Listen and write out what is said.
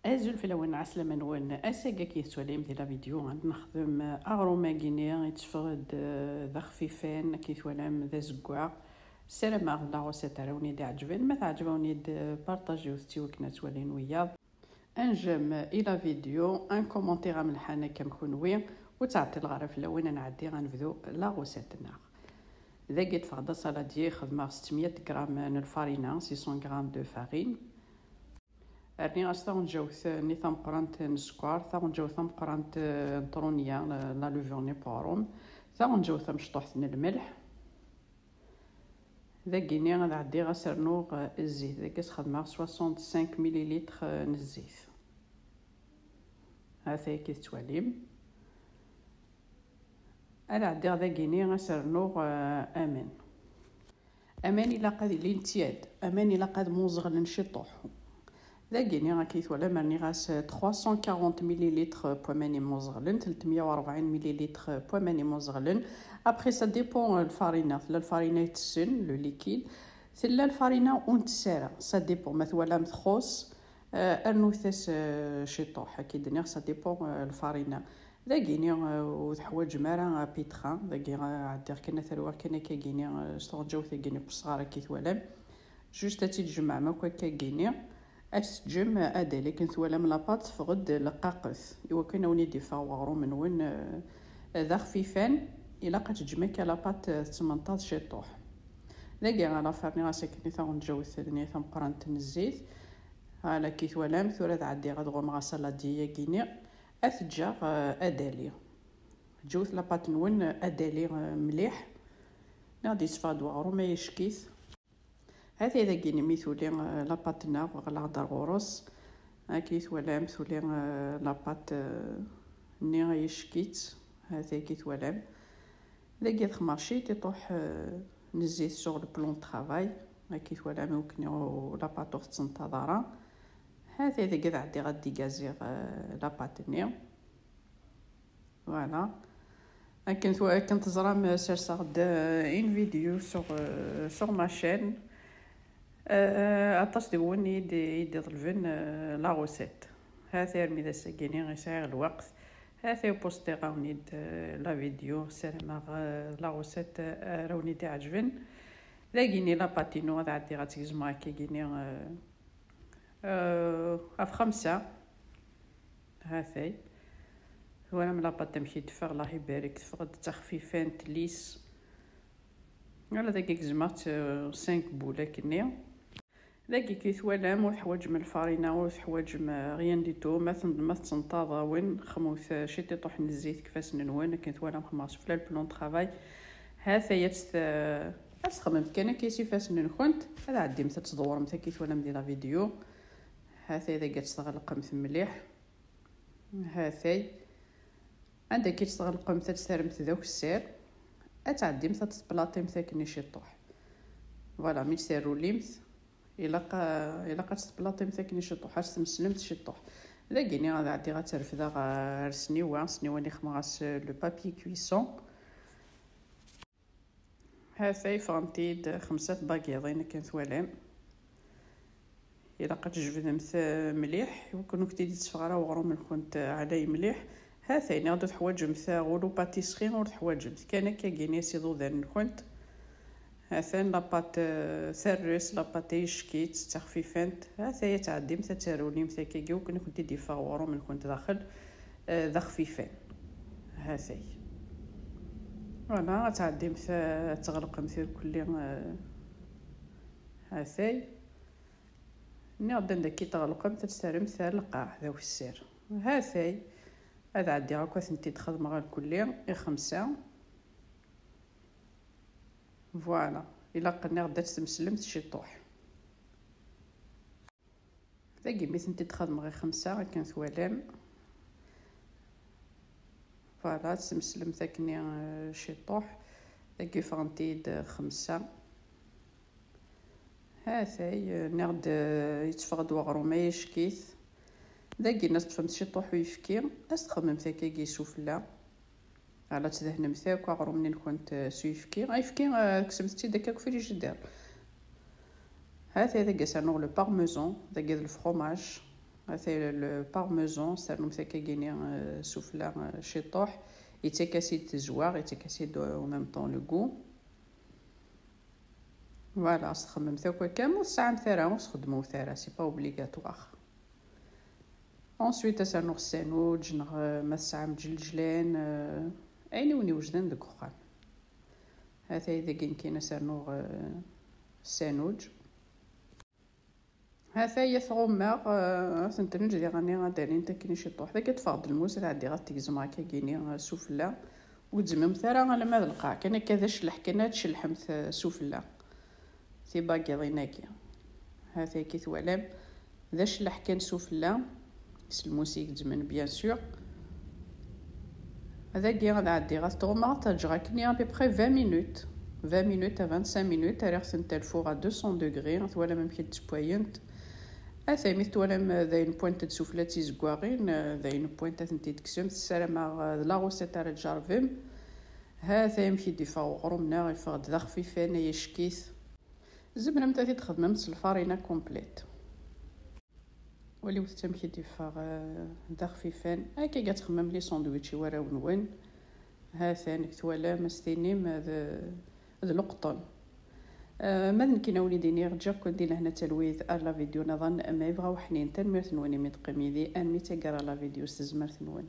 ازول في لون عسلامة نوان اساقا كيتواليم ديال لا فيديو غنخدم اغروما غينيا يتفرد ذا خفيفان كيتوالام ذا زكوع. السلام على الله وستروني دي عجبين ما تعجبوني بارطاجيو ستيوكنا توالين ويا انجم الى فيديو ان كومونتير من الحانه كمكونوي وتعطي الغرف لوين نعدي غنبدو لا غوسيتنا. ذا قد فغدا صلادي خدمه 600 غرام من الفارينه 600 غرام دو فارين. أرني أصلا نجوث نظام قرانت نسكر ثا نجوث قرانت نطرونيا لا لوفوني بوروم ثا نجوث مشطوحة الملح. ذاكيني غنعدي غسرنوغ الزيت ذاك خدمة 65 مليلتر نزيت هاثا كيتواليم. أنا عدي ذاكيني غسرنوغ أمان إلا قاد لينتياد أمان إلا قاد موزغ لنشطوحو ذاكيني غاكيتوالا مرني غاس 340 مليلتر بوماني موزغلن 340 مليلتر بوماني موزغلن. ابري سا ديبون الفارينه لا الفارينه تسن لو ليكيد ثلا الفارينه ونتسارا سا ديبون مثلا مثخوص ارنوثاس شطوح كيدني سا ديبون الفارينه ذاكيني وتحواج مارا بيتخا ذاكي عدي كنا ثروه كنا كاكيني ستونجو ثاكيني بصغار كيتوالا جوست تيتجمع ماكا كاكيني أسجم أدالي كنت ولا من لاباط فغد لقاقث إوا كنا ونيدي فاوغرو من وين ذا خفيفان إلا قد تجمع لاباط 18 شطوح ذاكي على فرني راسك نيثا نجوز نيثا مقرانت الزيت على كيت ولا ثورة عدي غدغوم غاسلا ديا كيني أثجا أدالي جوز لاباط نون أدالي مليح نادي صفاد وغرو ما يشكيث هذا إذا كيني ميثولي لاباطنا وغلا دار غورس كيت ولا مثولي لاباط ني غيشكيت هذا كيت ولا ذاك خماشي تطوح نزيت سوغ البلون طرافاي كيت ولا ممكن لاباطو تنتظر هذا إذا كذا عدي غادي غازيغ لاباطني فوالا. كنت زرام سيرسا غدا ان فيديو سوغ ما شين عطاش ديون يدي ضلفن لا غوسيت هاثير ميدا ساكيني غيسايغ الوقت هاثي بوستي غاونيد لا فيديو سلام لا غوسيت راوني دي عجبن لاكيني لا باتينو غادي عدي غاتيزما كيكيني اف 5 هاثي وانا من لاباط تمشي تفغ الله يبارك تفغ تخفيفان تليس على داك زعما 5 بوله كني ذاكي كيتوالام وحواج من الفارينه وحواج ما غيان ديتو ما تنتظا وين خموث شي تطوح الزيت كيفاش نوان كيتوالام خماس في البلون طرافاي هاثا يتس اسخمم كان كيسي فاس نكونت هذا عندي متى تدور متى كيتوالام ديال لا فيديو هاثا اذا قات تغلق مثل مليح هاثي عندك كي تغلق متى تسرمت ذاك السير اتعدي متى تبلاطي متى كني شي طوح فوالا مي سيرو ليمث الا تبلاطي متى كني شي طوح مسلمت شي طوح ذاكيني غادي عدي غترفدا غير سنيواني خماس لو بابي كويسون هاثي فانتيد 5 باكيضين كنثوالام الا تجبد مليح وكونو كنتي تفغرا وغرو من كنت علي مليح هاثين غادي تحواج مثا غولو باتيسري غور تحواج كان كاكيني سيدو ذان كنت هاثين لاباط ثرس لاباط يشكيت تخفيفانت هاثي تعدي متى تاروني متى كاكي وكنا كنتي ديفا غورو من كنت داخل ذا خفيفان هاثي فوالا تعدي متى تغلق مثل كل هاثي ني غدا داكي تغلق متى تسرم ثا القاع ذاك السير هاثي هذا عدي هاكا ثنتي تخدم غير كليا 5 فوالا الا قلنا غدا تسلمت شي طوح ذاكي مي ثنتي تخدم غير 5 كنثوالام فوالا تسلم ثاكني شي طوح ذاكي فانتيد 5 هاثي نغد يتفقد وغرو ما يشكيث ذاكي الناس تفهمت شي طوح ويفكي استخمم ثاكا يشوف لا على تدهن مثاك وغرو منين كنت سيفكي غيفكي كسبتي داك الفريجيدير هاثي هذا كاسانو لو بارميزون داك الفرomage هذا البارميزون سرنو مثاكا كيني سوفلا شطوح يتكاسي تزواغ يتكاسي او ميم طون لو غو. فوالا تخمم ثاكا كامل ساعه مثلا وتخدمو ثرا سي با اوبليغاتوار. انسويت سرنو السانوج ما ساعه مجلجلان ايني وني وجدان داك وخام. هذا اذا كاين سرنو السانوج. هذا يثغمر سنتنج دي غاني غاديرين تاكيني شي طوح ذاك تفاض الموس تعدي غاتيكزم هكا كيني سفلى وتزمم ثرا على ما القاع كان كذا شلح كنا تشلحمت سفلى سي باكي ضيناكي. هذا كي ثوالم ذا شلح كان سفلى الموسيك تزمن بيان سور. هذا كي غادي غاتغمر ترجع كني ابي بخي 20 مينوت 20 مينوت ا 25 مينوت راه خصن الفوغ ا 200 دوغري ثوالا ميم كي تبوينت. اثامي توالم ذاين بوينت سوفلاتي زكواغين ذاين بوينت تنتي تكسم السلام لا غوسيت تاع الجارفيم. هذا يمشي ديفاو غرومنا يفقد ذا خفيفان يشكيث زبنا متى تخدم الفارينه كومبليت ولي وتمشي ديفاو ذا خفيفان هكا كتخمم لي ساندويتشي ورا ونوين. ها ثاني توالم مستينيم هذا القطن. ماذا كي نولي ديني رجع كون دينا هنا تلويث لا فيديو نظن ما يبغاو حنين تنمير ثنوني ميت قميدي ان ميتا قرا لا فيديو استزمر ثنون.